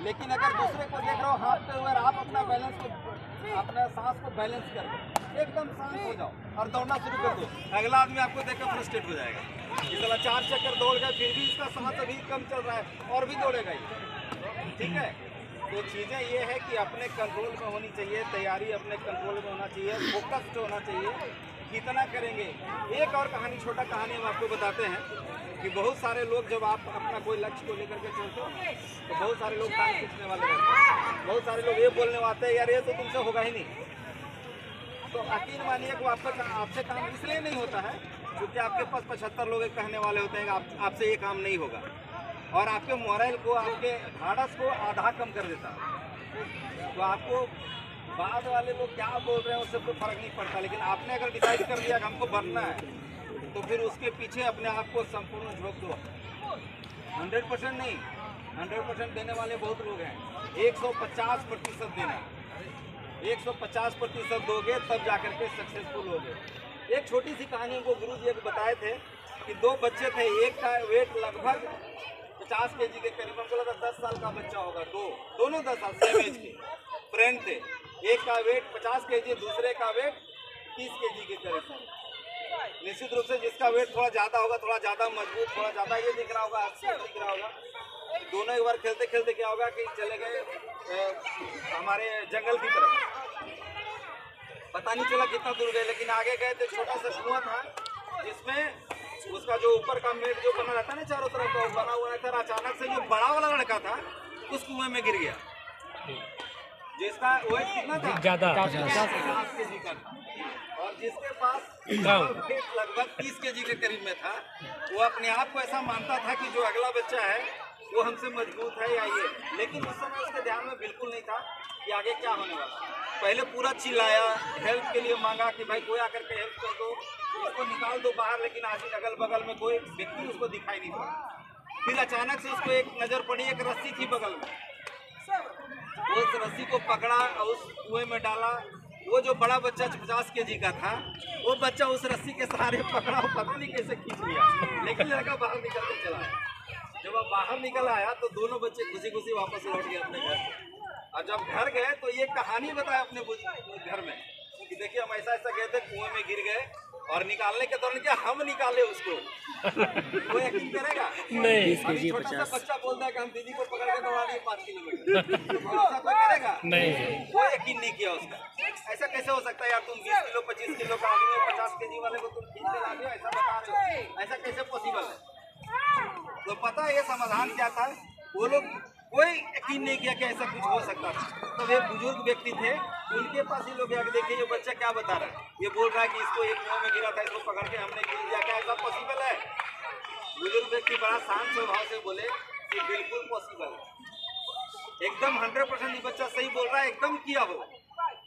लेकिन अगर दूसरे को देख रहे हो हाँफते हुए, आप अपना बैलेंस को, अपना सांस को बैलेंस कर दो, एकदम शांत हो जाओ और दौड़ना शुरू कर दो। अगला आदमी आपको देखकर फ्रस्ट्रेट हो जाएगा, इस तरह 4 चक्कर दौड़ गए फिर भी इसका सांस अभी कम चल रहा है और भी दौड़ेगा ये। ठीक है, तो चीज़ें ये है कि अपने कंट्रोल में होनी चाहिए, तैयारी अपने कंट्रोल में होना चाहिए, फोकस्ड होना चाहिए। कितना करेंगे। एक और कहानी, छोटा कहानी हम आपको बताते हैं कि बहुत सारे लोग जब आप अपना कोई लक्ष्य को लेकर के चलते हो तो बहुत सारे लोग काम खींचने वाले रहते हैं, बहुत सारे लोग ये बोलने वाले हैं यार ये तो तुमसे होगा ही नहीं। तो यकीन मानिए कि आपसे काम इसलिए नहीं होता है क्योंकि आपके पास 75 लोग कहने वाले होते हैं कि आपसे ये काम नहीं होगा, और आपके मोरल को, आपके ढाढ़स को आधा कम कर देता है। तो आपको बाद वाले लोग क्या बोल रहे हैं उससे कोई फर्क नहीं पड़ता, लेकिन आपने अगर डिसाइड कर लिया कि हमको बढ़ना है तो फिर उसके पीछे अपने आप को संपूर्ण झोंक दो। 100% नहीं, 100% देने वाले बहुत लोग हैं, 150% देना, 150% दोगे तब जाकर के सक्सेसफुल होगे। एक छोटी सी कहानी को गुरु जी बताए थे कि 2 बच्चे थे, एक का वेट लगभग 50 kg के करीब, हमको लगा 10 साल का बच्चा होगा, दोनों 10 साल सेम एज के फ्रेंड थे। एक का वेट 50 kg, दूसरे का वेट 30 kg के करीब। निश्चित रूप से जिसका वेट थोड़ा ज़्यादा होगा, थोड़ा ज़्यादा मजबूत, थोड़ा ज़्यादा ये दिख रहा होगा, अच्छा दिख रहा होगा। दोनों एक बार खेलते खेलते क्या होगा कि चले गए हमारे जंगल की तरफ, पता नहीं चला कितना दूर गए, लेकिन आगे गए तो छोटा सा कुआं था जिसमें उसका जो ऊपर का मेट जो बना रहता है ना चारों तरफ का बना हुआ था। अचानक से जो बड़ा वाला लड़का था उस कुएं में गिर गया, जिसका वेट कितना था, ज़्यादा 50 kg का था, और जिसके पास लगभग 30 kg के करीब में था। वो अपने आप को ऐसा मानता था कि जो अगला बच्चा है वो हमसे मजबूत है या ये, लेकिन उस समय उसके ध्यान में बिल्कुल नहीं था कि आगे क्या होने वाला। पहले पूरा चिल्लाया, हेल्प के लिए मांगा कि भाई कोई आकर के हेल्प कर दो, इसको निकाल दो बाहर, लेकिन आज अगल बगल में कोई व्यक्ति उसको दिखाई नहीं पड़ा। फिर अचानक से उसको एक नज़र पड़ी, एक रस्सी थी बगल में, वो उस रस्सी को पकड़ा और उस कुएं में डाला। वो जो बड़ा बच्चा 50 kg का था, वो बच्चा उस रस्सी के सहारे पकड़ा, पता नहीं कैसे खींच लिया, लेकिन लड़का बाहर निकल के चला आया। जब आप बाहर निकल आया तो दोनों बच्चे खुशी खुशी वापस लौट गए अपने घर। और जब घर गए तो ये कहानी बताया अपने घर में कि देखिए हम ऐसा ऐसा गए थे, कुएं में गिर गए और निकालने के दौरान क्या हम निकाले उसको। वो यकीन करेगा नहीं। अभी छोटा सा बच्चा बोलता है कि हम दीदी को पकड़ के दौड़ा दिए 5 किलोमीटर, ऐसा कोई करेगा नहीं, वो यकीन नहीं किया उसका। ऐसा कैसे हो सकता है यार, तुम 20 किलो 25 किलो का आदमी हो, 50 kg वाले को तुम खींच के ला रहे हो, ऐसा बता रहे हो, ऐसा कैसे पॉसिबल है। तो पता है ये समाधान क्या था, वो लोग कोई यकीन नहीं किया कि ऐसा कुछ हो सकता था। तो वे बुजुर्ग व्यक्ति थे, उनके पास ही लोग आके देखिए ये बच्चा क्या बता रहा है, ये बोल रहा है कि इसको एक कुआं में गिरा था, इसको पकड़ के हमने गिर दिया, क्या ऐसा पॉसिबल है। बुजुर्ग व्यक्ति बड़ा शांत स्वभाव से बोले कि बिल्कुल पॉसिबल है, एकदम 100% ये बच्चा सही बोल रहा है, एकदम किया हो।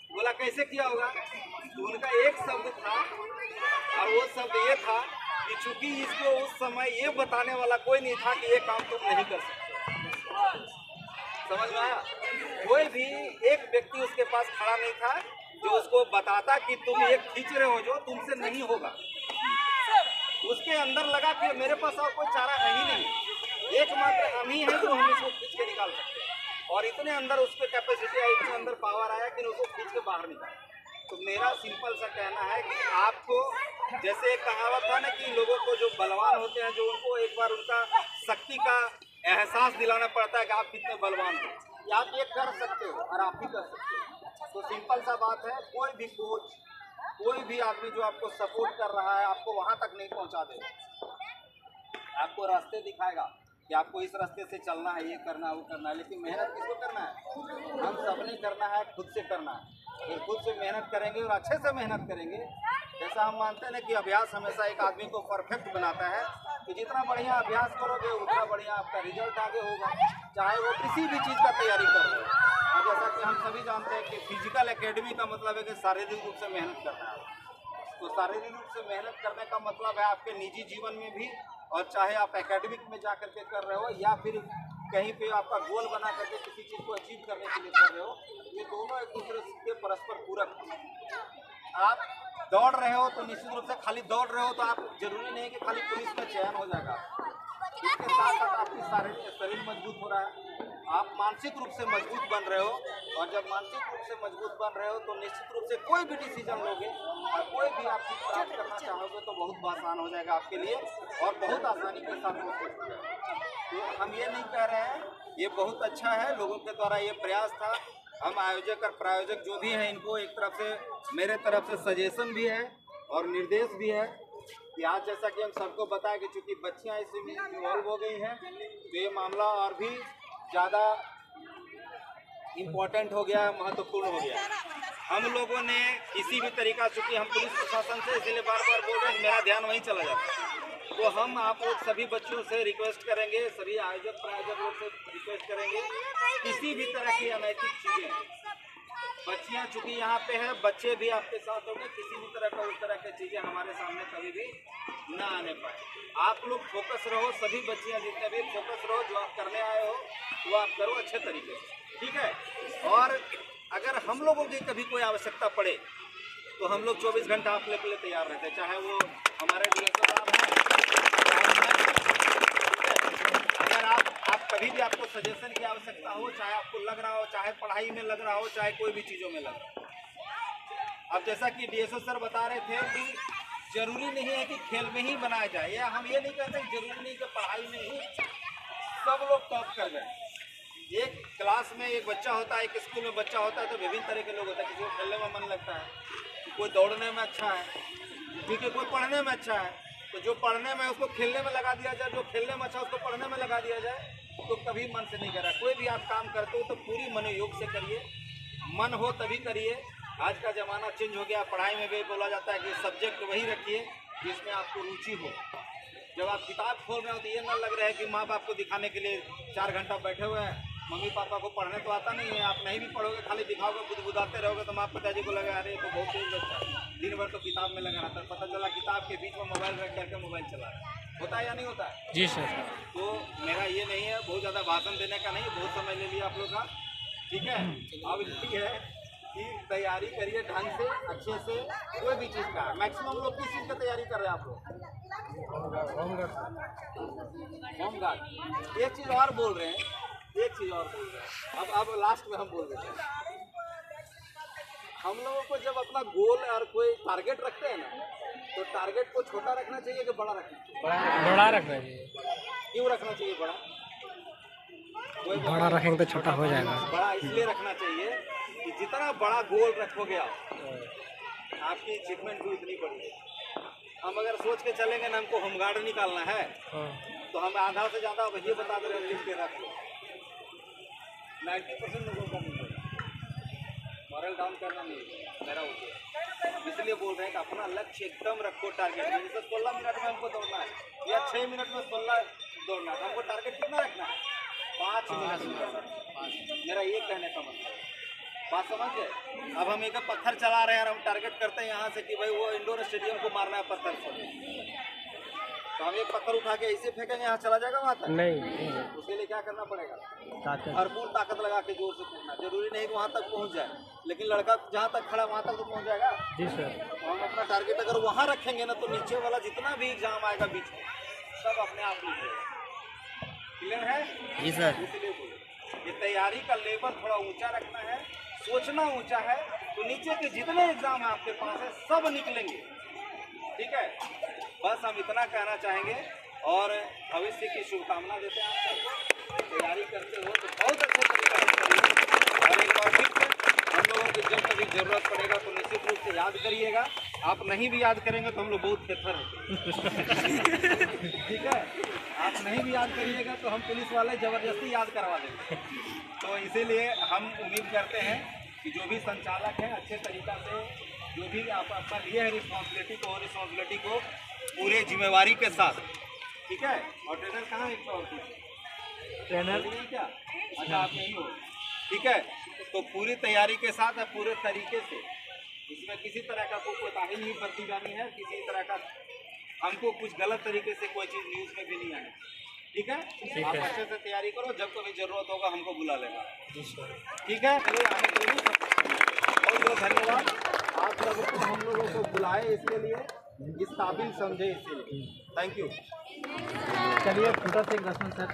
बोला कैसे किया होगा, तो उनका एक शब्द था और वो शब्द ये था कि चूंकि इसको उस समय ये बताने वाला कोई नहीं था कि ये काम तुम नहीं कर सकते। समझ में आया, कोई भी एक व्यक्ति उसके पास खड़ा नहीं था जो उसको बताता कि तुम ये खींच रहे हो जो तुमसे नहीं होगा। उसके अंदर लगा कि मेरे पास और कोई चारा है ही नहीं, एकमात्र हम ही हैं जो हम इसको खींच के निकाल सकते हैं। और इतने अंदर उसके कैपेसिटी आई, इतने अंदर पावर आया कि उसको खींच के बाहर निकाला। तो मेरा सिंपल सा कहना है कि आपको, जैसे एक कहावत था ना कि लोगों को जो बलवान होते हैं, जो उनको एक बार उनका शक्ति का एहसास दिलाना पड़ता है कि आप कितने बलवान हो, कि आप ये कर सकते हो और आप भी कर सकते हो। तो सिंपल सा बात है, कोई भी कोच, कोई भी आदमी जो आपको सपोर्ट कर रहा है आपको वहाँ तक नहीं पहुँचा देगा। आपको रास्ते दिखाएगा कि आपको इस रास्ते से चलना है, ये करना है, वो करना है, लेकिन मेहनत किसको करना है, हम सबने करना है, खुद से करना है। अगर खुद से मेहनत करेंगे और अच्छे से मेहनत करेंगे, जैसा हम मानते हैं ना कि अभ्यास हमेशा एक आदमी को परफेक्ट बनाता है, कि जितना बढ़िया अभ्यास करोगे उतना बढ़िया आपका रिजल्ट आगे होगा, चाहे वो किसी भी चीज़ का तैयारी कर रहे हो। और जैसा कि हम सभी जानते हैं कि फिजिकल एकेडमी का मतलब है कि शारीरिक रूप से मेहनत करना है। तो शारीरिक रूप से मेहनत करने का मतलब है आपके निजी जीवन में भी, और चाहे आप एकेडमिक में जा करके कर रहे हो या फिर कहीं पे आपका गोल बना करके किसी चीज़ को अचीव करने के लिए कर रहे हो, ये दोनों एक दूसरे के परस्पर पूरक हैं। आप दौड़ रहे हो तो निश्चित रूप से खाली दौड़ रहे हो तो आप जरूरी नहीं कि खाली पुलिस में चयन हो जाएगा। इसके साथ साथ आपकी शरीर मजबूत हो रहा है, आप मानसिक रूप से मजबूत बन रहे हो, और जब मानसिक रूप से मजबूत बन रहे हो तो निश्चित रूप से कोई भी डिसीजन लोगे और कोई भी आप चीज़ प्राप्त करना चाहोगे तो बहुत आसान हो जाएगा आपके लिए और बहुत आसानी के साथ हो सकता है। तो हम ये नहीं कह रहे हैं, ये बहुत अच्छा है, लोगों के द्वारा ये प्रयास था। हम आयोजक और प्रायोजक जो भी हैं इनको एक तरफ से मेरे तरफ से सजेशन भी है और निर्देश भी है कि आज जैसा कि हम सबको बताएं कि चूँकि बच्चियाँ इसमें इन्वॉल्व हो गई हैं तो ये मामला और भी ज़्यादा इम्पोर्टेंट हो गया, महत्वपूर्ण हो गया। हम लोगों ने किसी भी तरीका, चूँकि हम पुलिस प्रशासन से इसलिए बार बार बोल रहे हैं, मेरा ध्यान वहीं चला जाता है, तो हम आप लोग सभी बच्चों से रिक्वेस्ट करेंगे, सभी आयोजक प्रायोजक लोग से रिक्वेस्ट करेंगे, किसी भी तरह की अनैतिक चीज़ें, बच्चियाँ चूँकि यहाँ पे है, बच्चे भी आपके साथ होंगे, किसी भी तरह का उस तरह की चीज़ें हमारे सामने कभी भी ना आने पाए। आप लोग फोकस रहो, सभी बच्चियाँ जितने भी फोकस रहो, जो आप करने आए हो वो आप करो अच्छे तरीके से, ठीक है। और अगर हम लोगों की कभी कोई आवश्यकता पड़े तो हम लोग 24 घंटा आपके लिए तैयार रहते हैं, चाहे वो हमारे DSO साहब हैं, अगर आप कभी भी आपको सजेशन की आवश्यकता हो, चाहे आपको लग रहा हो, चाहे पढ़ाई में लग रहा हो, चाहे कोई भी चीज़ों में लग रहा हो। अब जैसा कि DSO सर बता रहे थे कि जरूरी नहीं है कि खेल में ही बनाया जाए, या हम ये नहीं कहते जरूरी नहीं कि पढ़ाई में ही सब लोग टॉप कर जाए। एक क्लास में एक बच्चा होता है, एक स्कूल में बच्चा होता है तो विभिन्न तरह के लोग होते हैं, किसी को खेलने में मन लगता है, कोई दौड़ने में अच्छा है, क्योंकि कोई पढ़ने में अच्छा है, तो जो पढ़ने में उसको खेलने में लगा दिया जाए, जो खेलने में अच्छा उसको पढ़ने में लगा दिया जाए, तो कभी मन से नहीं करा। कोई भी आप काम करते हो तो पूरी मनोयोग से करिए, मन हो तभी करिए। आज का ज़माना चेंज हो गया, पढ़ाई में भी बोला जाता है कि सब्जेक्ट वही रखिए जिसमें आपको रुचि हो। जब आप किताब खोल रहे हो तो ये ना लग रहा है कि माँ बाप को दिखाने के लिए 4 घंटा बैठे हुए हैं, मम्मी पापा को पढ़ने तो आता नहीं है, आप नहीं भी पढ़ोगे, खाली दिखाओगे, बुदबुदाते रहोगे तो माँ पिताजी को लगा अरे तो बहुत तेज बच्चा है, दिन भर तो किताब में लगा रहता है, पता चला किताब के बीच में मोबाइल रख करके मोबाइल चला रहा है। होता है या नहीं होता है? जी सर। तो मेरा ये नहीं है, बहुत ज़्यादा भाषण देने का नहीं, बहुत समय ले लिया आप लोग का, ठीक है। अब ये है कि तैयारी करिए ढंग से, अच्छे से, कोई भी चीज़ का। मैक्सिमम लोग किस चीज़ का तैयारी कर रहे हैं आप लोग? होमगार्ड। एक चीज़ और बोल रहे हैं, एक चीज़ और बोल रहे हैं, अब लास्ट में हम बोल देते हैं। हम लोगों को जब अपना गोल और कोई टारगेट रखते हैं ना, तो टारगेट को छोटा रखना चाहिए कि बड़ा रखना चाहिए? बड़ा रखना चाहिए। क्यों रखना चाहिए बड़ा? बड़ा रखेंगे तो छोटा हो जाएगा। बड़ा इसलिए रखना चाहिए कि जितना बड़ा गोल रखोगे आपकी अचीवमेंट भी उतनी बड़ी है। हम अगर सोच के चलेंगे ना हमको होमगार्ड निकालना है, तो हम आधा से ज़्यादा वही बता दे रहे हैं, लिख के रख लो। 90% लोगों का नहीं है, मॉरल डाउन करना नहीं है मेरा उद्देश्य। इसलिए बोल रहे हैं कि अपना लक्ष्य एकदम रखो, टारगेट में। जैसे 16 मिनट में हमको दौड़ना है या 6 मिनट में 16 दौड़ना है, हमको टारगेट कितना रखना है? 5 मिनट। मेरा ये कहने का मतलब है, बात समझ गए? अब हम एक पत्थर चला रहे हैं और हम टारगेट करते हैं यहाँ से कि भाई वो इंडोर स्टेडियम को मारना है पत्थर से, तो हम एक पत्थर उठा के ऐसे फेंकेंगे, यहाँ चला जाएगा वहाँ तक? नहीं। उसके लिए क्या करना पड़ेगा? भरपूर ताकत लगा के जोर से कूदना। जरूरी नहीं कि वहाँ तक पहुँच जाए, लेकिन लड़का जहाँ तक खड़ा वहाँ तक तो पहुँच जाएगा। जी सर। तो हम अपना टारगेट अगर वहाँ रखेंगे ना, तो नीचे वाला जितना भी एग्जाम आएगा बीच में, सब अपने आप मिल जाएगा। क्लियर है? जी सर। इसलिए बोलो ये तैयारी का लेवल थोड़ा ऊँचा रखना है, सोचना ऊँचा है, तो नीचे के जितने एग्जाम आपके पास है सब निकलेंगे, ठीक है। बस हम इतना कहना चाहेंगे और भविष्य की शुभकामना देते हैं आप सबको। तैयारी करते हो तो बहुत अच्छे तरीके से करिए, और एक बार फिर से हम लोगों की जब कभी ज़रूरत पड़ेगा तो निश्चित रूप से याद करिएगा। आप नहीं भी याद करेंगे तो हम लोग बहुत बेहतर हैं, ठीक है। आप नहीं भी याद करिएगा तो हम पुलिस वाले ज़बरदस्ती याद करवा देंगे। तो इसीलिए हम उम्मीद करते हैं कि जो भी संचालक हैं अच्छे तरीक़ा से, जो भी आप अपना लिए है रिस्पॉन्सिबिलिटी को पूरे जिम्मेवारी के साथ, ठीक है। और ट्रेनर कहाँ है? ट्रेनर नहीं क्या? अच्छा आप नहीं हो, ठीक है। तो पूरी तैयारी के साथ पूरे तरीके से, इसमें किसी तरह का कोई कोताही नहीं बरती जानी है, किसी तरह का हमको कुछ गलत तरीके से कोई चीज़ न्यूज़ में भी नहीं आनी, ठीक है। आप अच्छे से तैयारी करो, जब कभी ज़रूरत होगा हमको बुला लेगा, ठीक है। चलो आने के लिए बहुत बहुत धन्यवाद। आप लोगों को हम लोगों को बुलाए इसके लिए, इस काबिल समझे इसीलिए। Thank you. चलिए छोटा सा एक रस्म सर